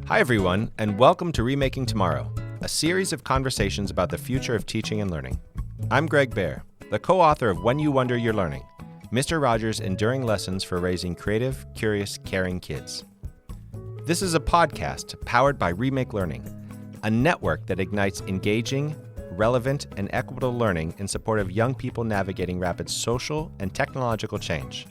Hi, everyone, and welcome to Remaking Tomorrow, a series of conversations about the future of teaching and learning. I'm Greg Baer, the co-author of When You Wonder You're Learning, Mr. Rogers' enduring lessons for raising creative, curious, caring kids. This is a podcast powered by Remake Learning, a network that ignites engaging, relevant, and equitable learning in support of young people navigating rapid social and technological change.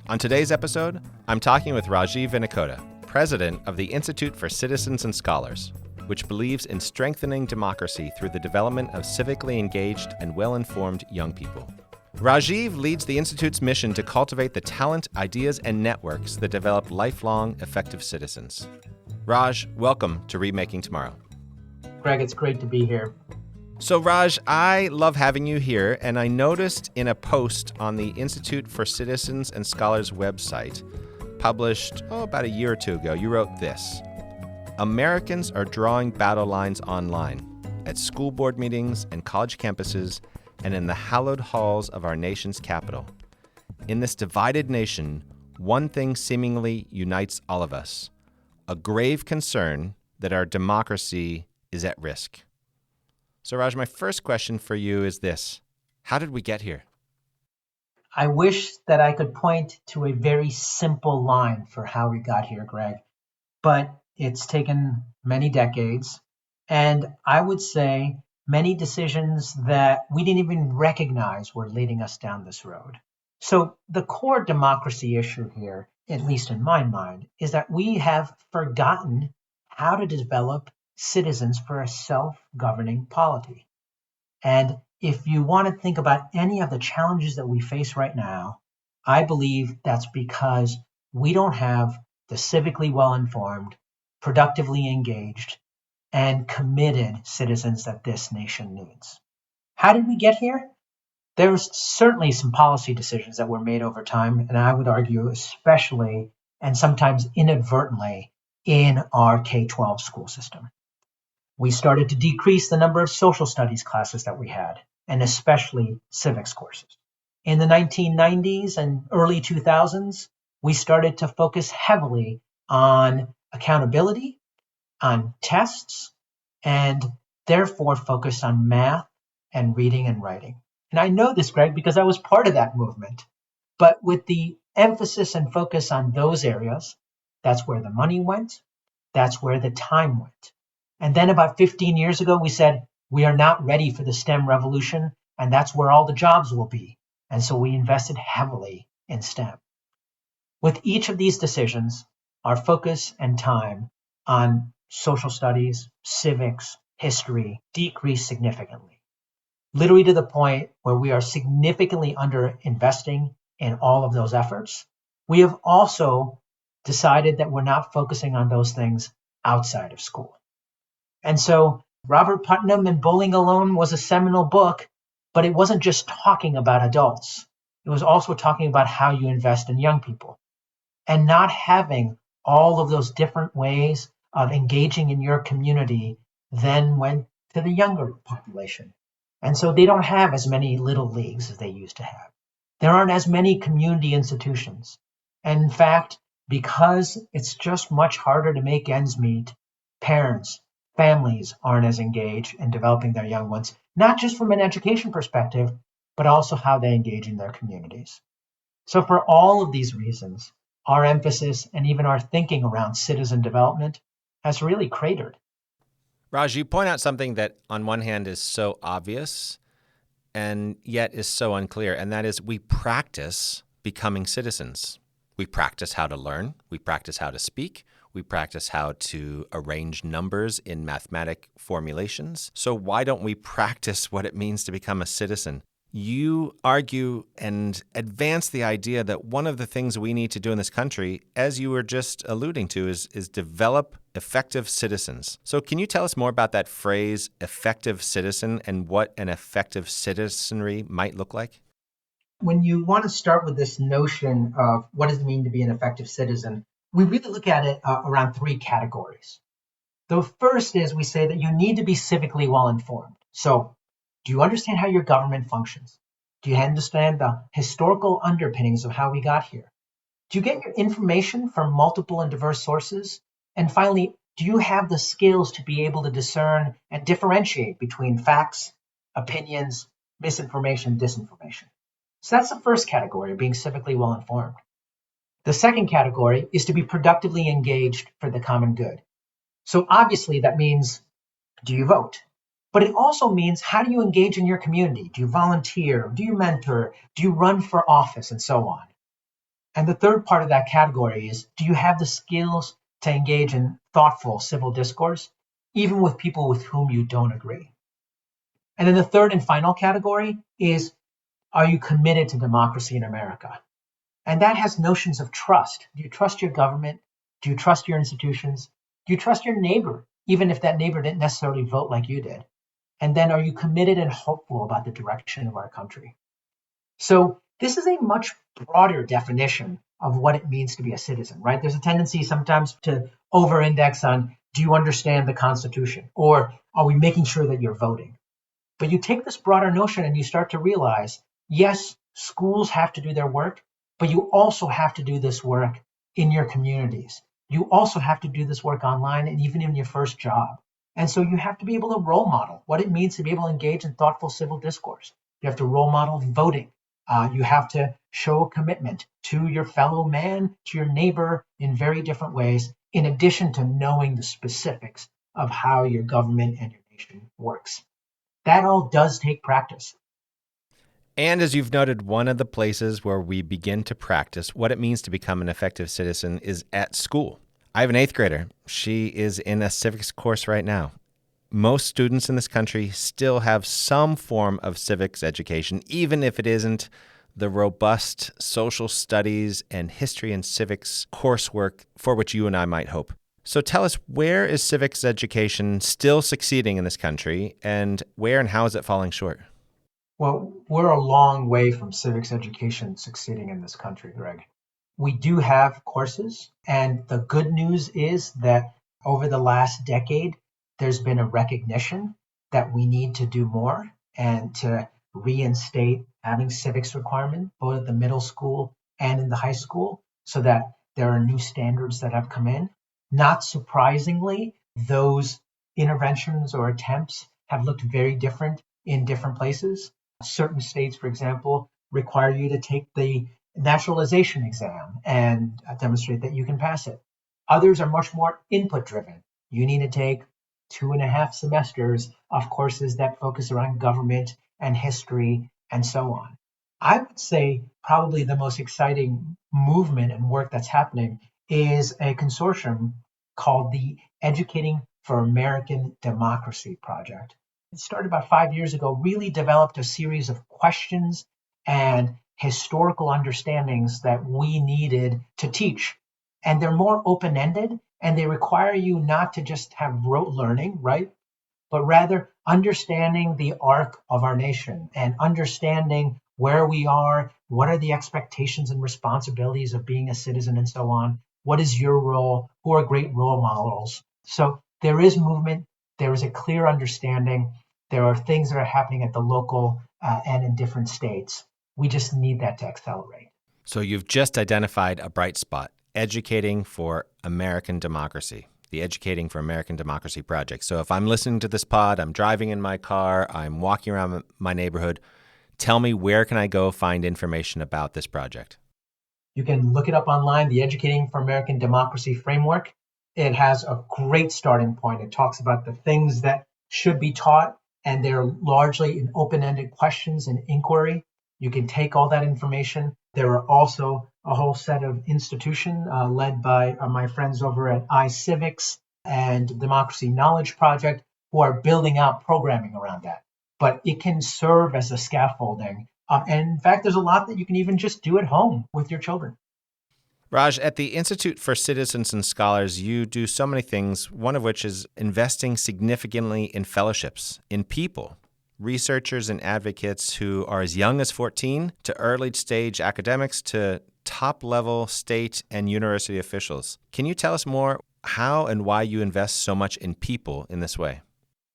On today's episode, I'm talking with Rajiv Vinnakota, president of the Institute for Citizens and Scholars, which believes in strengthening democracy through the development of civically engaged and well-informed young people. Rajiv leads the Institute's mission to cultivate the talent, ideas, and networks that develop lifelong, effective citizens. Raj, welcome to Remaking Tomorrow. Greg, it's great to be here. So Raj, I love having you here, and I noticed in a post on the Institute for Citizens and Scholars website, published about a year or two ago, you wrote this: Americans are drawing battle lines online, at school board meetings and college campuses, and in the hallowed halls of our nation's capital. In this divided nation, one thing seemingly unites all of us: a grave concern that our democracy is at risk. So Raj, my first question for you is this: how did we get here? I wish that I could point to a very simple line for how we got here, Greg, but it's taken many decades, and I would say many decisions that we didn't even recognize were leading us down this road. So the core democracy issue here, at least in my mind, is that we have forgotten how to develop citizens for a self-governing polity. And if you want to think about any of the challenges that we face right now, I believe that's because we don't have the civically well-informed, productively engaged, and committed citizens that this nation needs. How did we get here? There's certainly some policy decisions that were made over time, and I would argue especially and sometimes inadvertently in our K-12 school system. We started to decrease the number of social studies classes that we had, and especially civics courses. In the 1990s and early 2000s, we started to focus heavily on accountability, on tests, and therefore focused on math and reading and writing. And I know this, Greg, because I was part of that movement. But with the emphasis and focus on those areas, that's where the money went, that's where the time went. And then about 15 years ago, we said, we are not ready for the STEM revolution, and that's where all the jobs will be. And so we invested heavily in STEM. With each of these decisions, our focus and time on social studies, civics, history decreased significantly, literally to the point where we are significantly under-investing in all of those efforts. We have also decided that we're not focusing on those things outside of school. And so Robert Putnam and Bowling Alone was a seminal book, but it wasn't just talking about adults. It was also talking about how you invest in young people. And not having all of those different ways of engaging in your community then went to the younger population. And so they don't have as many little leagues as they used to have. There aren't as many community institutions. And in fact, because it's just much harder to make ends meet, parents, families aren't as engaged in developing their young ones, not just from an education perspective, but also how they engage in their communities. So for all of these reasons, our emphasis and even our thinking around citizen development has really cratered. Raj, you point out something that on one hand is so obvious and yet is so unclear, and that is we practice becoming citizens. We practice how to learn, we practice how to speak, we practice how to arrange numbers in mathematic formulations. So why don't we practice what it means to become a citizen? You argue and advance the idea that one of the things we need to do in this country, as you were just alluding to, is develop effective citizens. So can you tell us more about that phrase, effective citizen, and what an effective citizenry might look like? When you want to start with this notion of what does it mean to be an effective citizen, we really look at it around three categories. The first is we say that you need to be civically well informed. So do you understand how your government functions? Do you understand the historical underpinnings of how we got here? Do you get your information from multiple and diverse sources? And finally, do you have the skills to be able to discern and differentiate between facts, opinions, misinformation, disinformation? So that's the first category of being civically well informed. The second category is to be productively engaged for the common good. So obviously that means, do you vote? But it also means, how do you engage in your community? Do you volunteer? Do you mentor? Do you run for office? And so on. And the third part of that category is, do you have the skills to engage in thoughtful civil discourse, even with people with whom you don't agree? And then the third and final category is, are you committed to democracy in America? And that has notions of trust. Do you trust your government? Do you trust your institutions? Do you trust your neighbor, even if that neighbor didn't necessarily vote like you did? And then, are you committed and hopeful about the direction of our country? So this is a much broader definition of what it means to be a citizen, right? There's a tendency sometimes to over-index on, do you understand the Constitution? Or are we making sure that you're voting? But you take this broader notion and you start to realize, yes, schools have to do their work, but you also have to do this work in your communities. You also have to do this work online and even in your first job. And so you have to be able to role model what it means to be able to engage in thoughtful civil discourse. You have to role model voting. You have to show a commitment to your fellow man, to your neighbor in very different ways, in addition to knowing the specifics of how your government and your nation works. That all does take practice. And as you've noted, one of the places where we begin to practice what it means to become an effective citizen is at school. I have an 8th grader. She is in a civics course right now. Most students in this country still have some form of civics education, even if it isn't the robust social studies and history and civics coursework for which you and I might hope. So tell us, where is civics education still succeeding in this country, and where and how is it falling short? Well, we're a long way from civics education succeeding in this country, Greg. We do have courses, and the good news is that over the last decade, there's been a recognition that we need to do more and to reinstate having civics requirement, both at the middle school and in the high school, so that there are new standards that have come in. Not surprisingly, those interventions or attempts have looked very different in different places. Certain states, for example, require you to take the naturalization exam and demonstrate that you can pass it. Others are much more input driven. You need to take 2.5 semesters of courses that focus around government and history and so on. I would say probably the most exciting movement and work that's happening is a consortium called the Educating for American Democracy Project. It started about 5 years ago, really developed a series of questions and historical understandings that we needed to teach. And they're more open-ended, and they require you not to just have rote learning, right? But rather understanding the arc of our nation and understanding where we are, what are the expectations and responsibilities of being a citizen and so on. What is your role? Who are great role models? So there is movement. There is a clear understanding. There are things that are happening at the local and in different states. We just need that to accelerate. So you've just identified a bright spot, educating for American democracy, the Educating for American Democracy Project. So if I'm listening to this pod, I'm driving in my car, I'm walking around my neighborhood, tell me, where can I go find information about this project? You can look it up online, the Educating for American Democracy Framework. It has a great starting point. It talks about the things that should be taught, and they're largely in open-ended questions and inquiry. You can take all that information. There are also a whole set of institutions led by my friends over at iCivics and Democracy Knowledge Project who are building out programming around that. But it can serve as a scaffolding. And in fact, there's a lot that you can even just do at home with your children. Raj, at the Institute for Citizens and Scholars, you do so many things, one of which is investing significantly in fellowships, in people, researchers and advocates who are as young as 14 to early stage academics to top-level state and university officials. Can you tell us more how and why you invest so much in people in this way?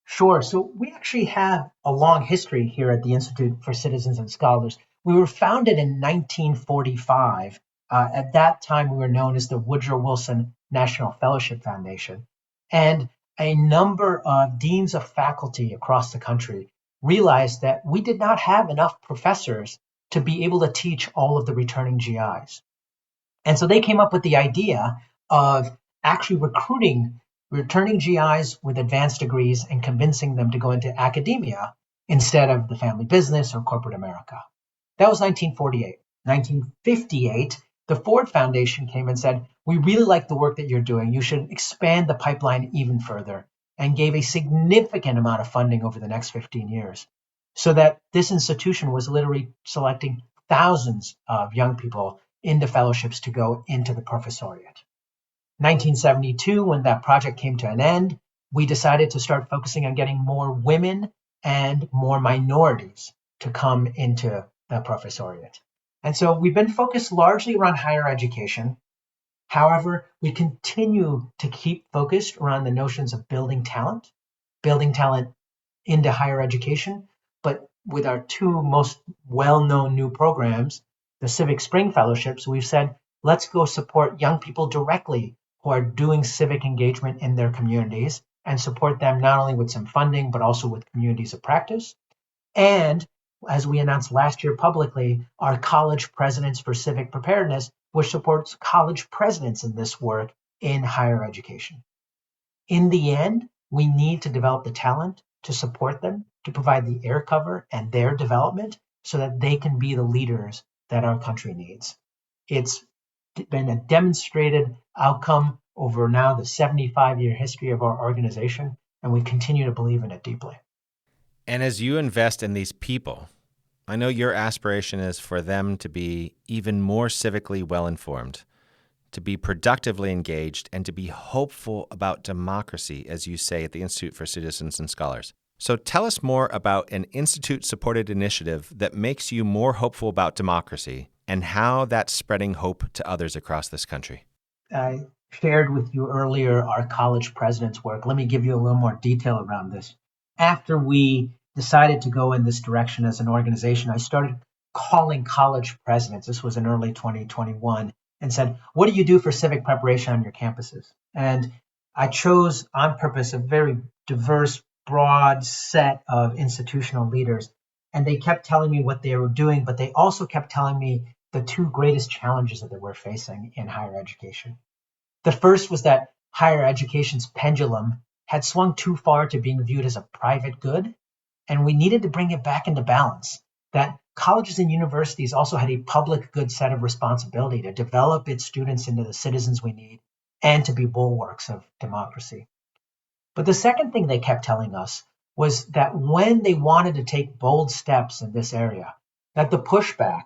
Sure. So we actually have a long history here at the Institute for Citizens and Scholars. We were founded in 1945. At that time, we were known as the Woodrow Wilson National Fellowship Foundation. And a number of deans of faculty across the country realized that we did not have enough professors to be able to teach all of the returning GIs. And so they came up with the idea of actually recruiting returning GIs with advanced degrees and convincing them to go into academia instead of the family business or corporate America. That was 1948. 1958, the Ford Foundation came and said, we really like the work that you're doing. You should expand the pipeline even further, and gave a significant amount of funding over the next 15 years so that this institution was literally selecting thousands of young people into fellowships to go into the professoriate. 1972, when that project came to an end, we decided to start focusing on getting more women and more minorities to come into the professoriate. And so we've been focused largely around higher education. However, we continue to keep focused around the notions of building talent into higher education. But with our two most well-known new programs, the Civic Spring Fellowships, we've said, let's go support young people directly who are doing civic engagement in their communities and support them not only with some funding, but also with communities of practice. And as we announced last year publicly, our College Presidents for Civic Preparedness, which supports college presidents in this work in higher education. In the end, we need to develop the talent to support them, to provide the air cover and their development so that they can be the leaders that our country needs. It's been a demonstrated outcome over now the 75-year history of our organization, and we continue to believe in it deeply. And as you invest in these people, I know your aspiration is for them to be even more civically well-informed, to be productively engaged, and to be hopeful about democracy, as you say at the Institute for Citizens and Scholars. So tell us more about an institute-supported initiative that makes you more hopeful about democracy and how that's spreading hope to others across this country. I shared with you earlier our college presidents' work. Let me give you a little more detail around this. After we decided to go in this direction as an organization, I started calling college presidents. This was in early 2021, and said, what do you do for civic preparation on your campuses? And I chose on purpose a very diverse, broad set of institutional leaders. And they kept telling me what they were doing, but they also kept telling me the two greatest challenges that we're facing in higher education. The first was that higher education's pendulum had swung too far to being viewed as a private good, and we needed to bring it back into balance. That colleges and universities also had a public good set of responsibility to develop its students into the citizens we need and to be bulwarks of democracy. But the second thing they kept telling us was that when they wanted to take bold steps in this area, that the pushback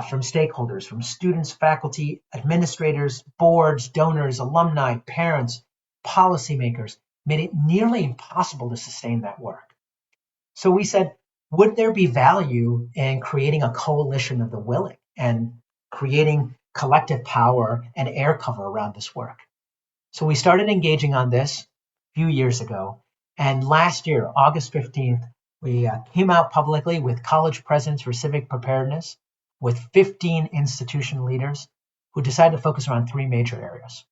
from stakeholders, from students, faculty, administrators, boards, donors, alumni, parents, policymakers, made it nearly impossible to sustain that work. So we said, would there be value in creating a coalition of the willing and creating collective power and air cover around this work? So we started engaging on this a few years ago. And last year, August 15th, we came out publicly with College Presidents for Civic Preparedness with 15 institution leaders who decided to focus around three major areas.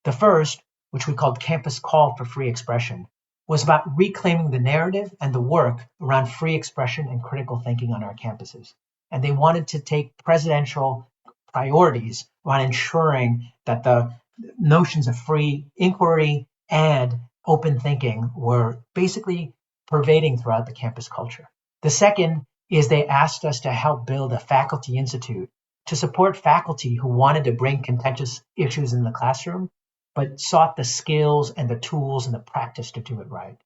The first, which we called Campus Call for Free Expression, was about reclaiming the narrative and the work around free expression and critical thinking on our campuses. And they wanted to take presidential priorities around ensuring that the notions of free inquiry and open thinking were basically pervading throughout the campus culture. The second is they asked us to help build a faculty institute to support faculty who wanted to bring contentious issues in the classroom, but sought the skills and the tools and the practice to do it right.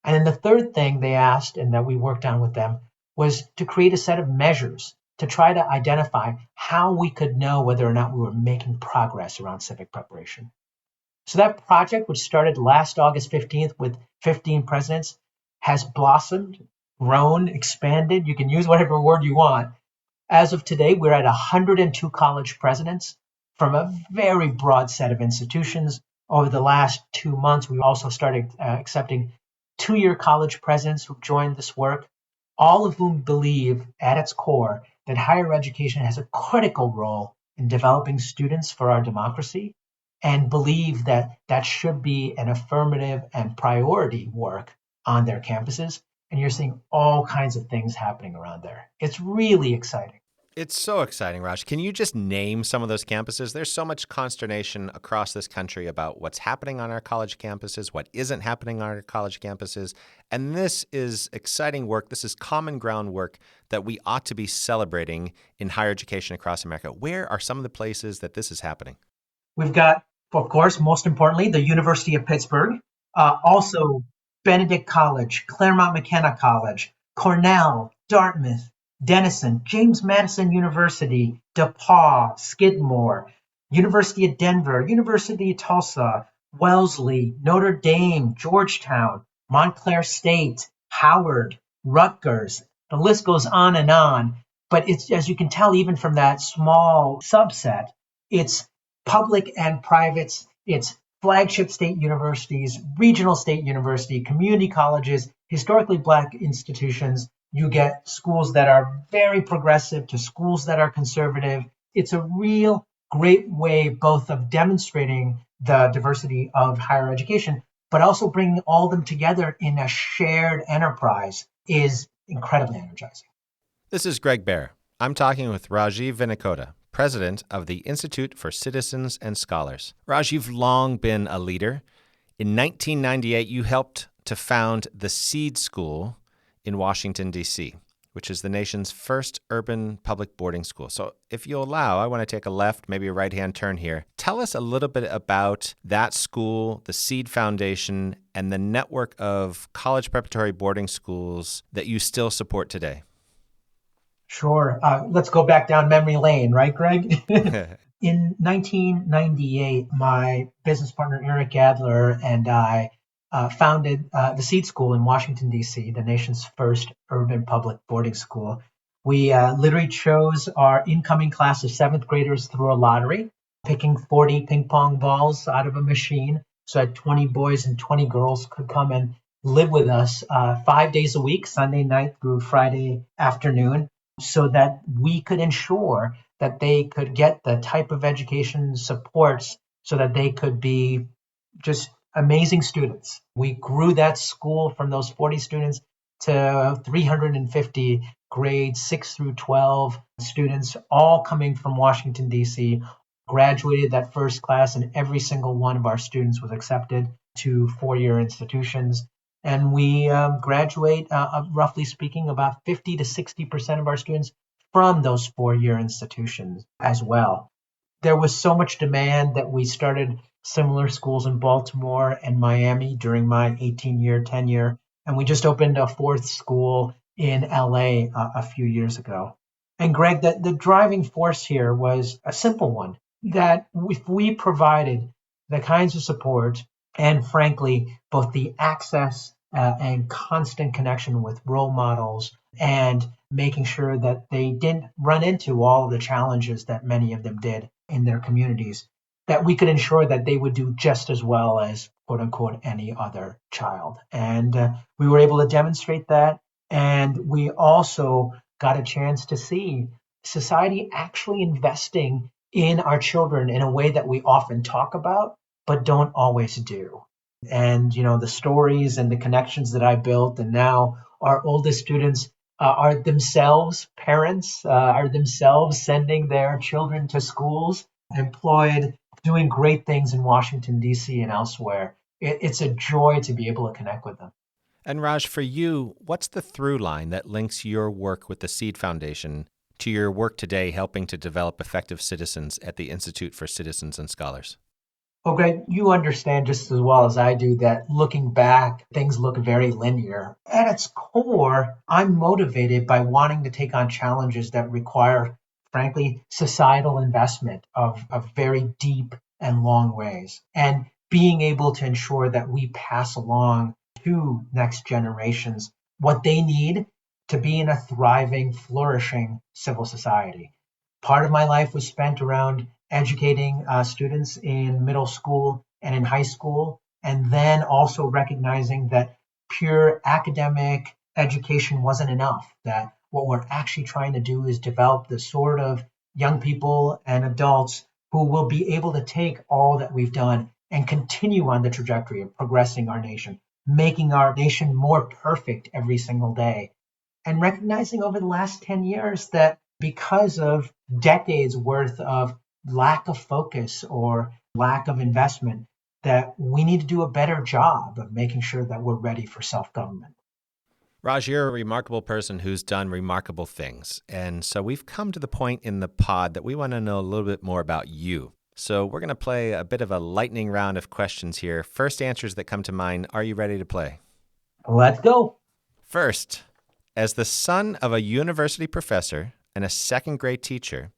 And then the third thing they asked and that we worked on with them was to create a set of measures to try to identify how we could know whether or not we were making progress around civic preparation. So that project, which started last August 15th with 15 presidents, has blossomed, grown, expanded. You can use whatever word you want. As of today, we're at 102 college presidents from a very broad set of institutions. Over the last 2 months, we also started accepting two-year college presidents who joined this work, all of whom believe at its core that higher education has a critical role in developing students for our democracy and believe that that should be an affirmative and priority work on their campuses. And you're seeing all kinds of things happening around there. It's really exciting. It's so exciting, Raj. Can you just name some of those campuses? There's so much consternation across this country about what's happening on our college campuses, what isn't happening on our college campuses. And this is exciting work. This is common ground work that we ought to be celebrating in higher education across America. Where are some of the places that this is happening? We've got, of course, most importantly, the University of Pittsburgh, also Benedict College, Claremont McKenna College, Cornell, Dartmouth, Denison, James Madison University, DePaul, Skidmore, University of Denver, University of Tulsa, Wellesley, Notre Dame, Georgetown, Montclair State, Howard, Rutgers. The list goes on and on. But it's, as you can tell, even from that small subset, it's public and privates, it's flagship state universities, regional state university, community colleges, historically Black institutions. You get schools that are very progressive to schools that are conservative. It's a real great way both of demonstrating the diversity of higher education, but also bringing all of them together in a shared enterprise is incredibly energizing. This is Greg Baer. I'm talking with Rajiv Vinnakota, president of the Institute for Citizens and Scholars. Raj, you've long been a leader. In 1998, you helped to found the Seed School in Washington, D.C., which is the nation's first urban public boarding school. So if you'll allow, I want to take a left, maybe a right-hand turn here. Tell us a little bit about that school, the Seed Foundation, and the network of college preparatory boarding schools that you still support today. Sure. Let's go back down memory lane, right, Greg? In 1998, my business partner, Eric Adler, and I founded the Seed School in Washington, D.C., the nation's first urban public boarding school. We literally chose our incoming class of seventh graders through a lottery, picking 40 ping pong balls out of a machine so that 20 boys and 20 girls could come and live with us 5 days a week, Sunday night through Friday afternoon, so that we could ensure that they could get the type of education supports so that they could be just amazing students. We grew that school from those 40 students to 350 grades 6 through 12 students, all coming from Washington, D.C., graduated that first class, and every single one of our students was accepted to four-year institutions. And we graduate, roughly speaking, about 50 to 60% of our students from those four-year institutions as well. There was so much demand that we started similar schools in Baltimore and Miami during my 18-year tenure. And we just opened a fourth school in LA a few years ago. And Greg, the driving force here was a simple one, that if we provided the kinds of support and frankly, both the access and constant connection with role models and making sure that they didn't run into all of the challenges that many of them did in their communities, that we could ensure that they would do just as well as, quote unquote, any other child. And we were able to demonstrate that. And we also got a chance to see society actually investing in our children in a way that we often talk about, but don't always do. And, you know, the stories and the connections that I built, and now our oldest students are themselves parents, are themselves sending their children to schools, employed, doing great things in Washington, D.C. and elsewhere. It's a joy to be able to connect with them. And Raj, for you, what's the through line that links your work with the Seed Foundation to your work today helping to develop effective citizens at the Institute for Citizens and Scholars? Well, Greg, you understand just as well as I do that looking back, things look very linear. At its core, I'm motivated by wanting to take on challenges that require, frankly, societal investment of very deep and long ways, and being able to ensure that we pass along to next generations what they need to be in a thriving, flourishing civil society. Part of my life was spent around educating students in middle school and in high school, and then also recognizing that pure academic education wasn't enough, that what we're actually trying to do is develop the sort of young people and adults who will be able to take all that we've done and continue on the trajectory of progressing our nation, making our nation more perfect every single day, and recognizing over the last 10 years that because of decades worth of lack of focus or lack of investment, that we need to do a better job of making sure that we're ready for self-government. Raj, you're a remarkable person who's done remarkable things. And so we've come to the point in the pod that we want to know a little bit more about you. So we're going to play a bit of a lightning round of questions here. First answers that come to mind. Are you ready to play? Let's go. First, as the son of a university professor and a second grade teacher,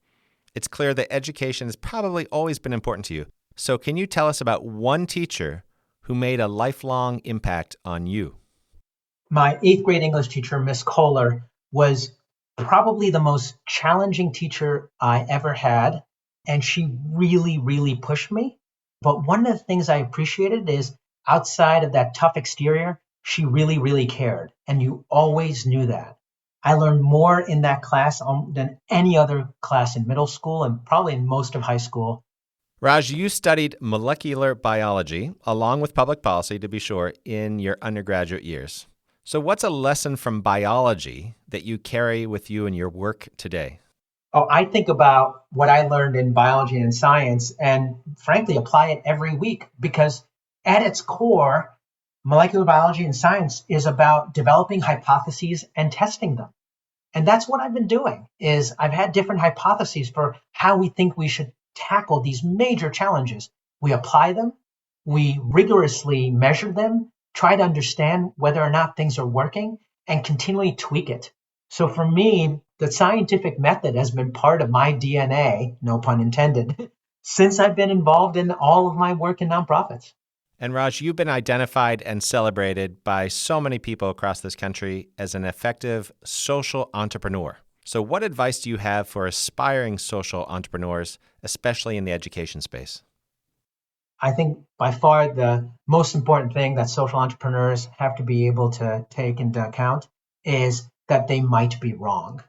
it's clear that education has probably always been important to you. So can you tell us about one teacher who made a lifelong impact on you? My 8th grade English teacher, Miss Kohler, was probably the most challenging teacher I ever had. And she really, really pushed me. But one of the things I appreciated is outside of that tough exterior, she really, really cared. And you always knew that. I learned more in that class than any other class in middle school and probably in most of high school. Raj, you studied molecular biology, along with public policy, to be sure, in your undergraduate years. So what's a lesson from biology that you carry with you in your work today? Oh, I think about what I learned in biology and science and frankly apply it every week because at its core, molecular biology and science is about developing hypotheses and testing them. And that's what I've been doing is I've had different hypotheses for how we think we should tackle these major challenges. We apply them, we rigorously measure them, try to understand whether or not things are working, and continually tweak it. So for me, the scientific method has been part of my DNA, no pun intended, since I've been involved in all of my work in nonprofits. And Raj, you've been identified and celebrated by so many people across this country as an effective social entrepreneur. So what advice do you have for aspiring social entrepreneurs, especially in the education space? I think by far the most important thing that social entrepreneurs have to be able to take into account is that they might be wrong.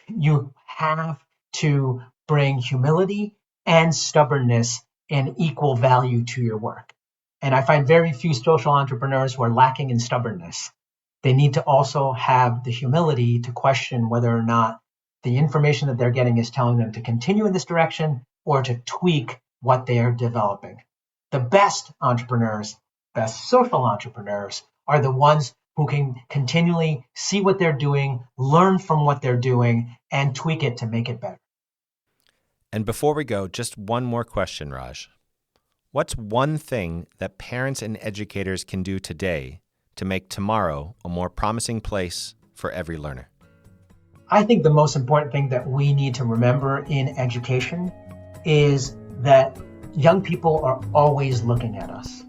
You have to bring humility and stubbornness in equal value to your work. And I find very few social entrepreneurs who are lacking in stubbornness. They need to also have the humility to question whether or not the information that they're getting is telling them to continue in this direction or to tweak what they are developing. The best entrepreneurs, best social entrepreneurs, are the ones who can continually see what they're doing, learn from what they're doing, and tweak it to make it better. And before we go, just one more question, Raj. What's one thing that parents and educators can do today to make tomorrow a more promising place for every learner? I think the most important thing that we need to remember in education is that young people are always looking at us.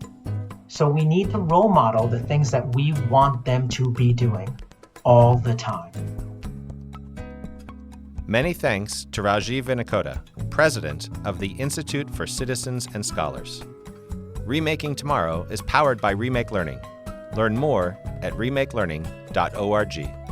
So we need to role model the things that we want them to be doing all the time. Many thanks to Rajiv Vinnakota, president of the Institute for Citizens and Scholars. Remaking Tomorrow is powered by Remake Learning. Learn more at remakelearning.org.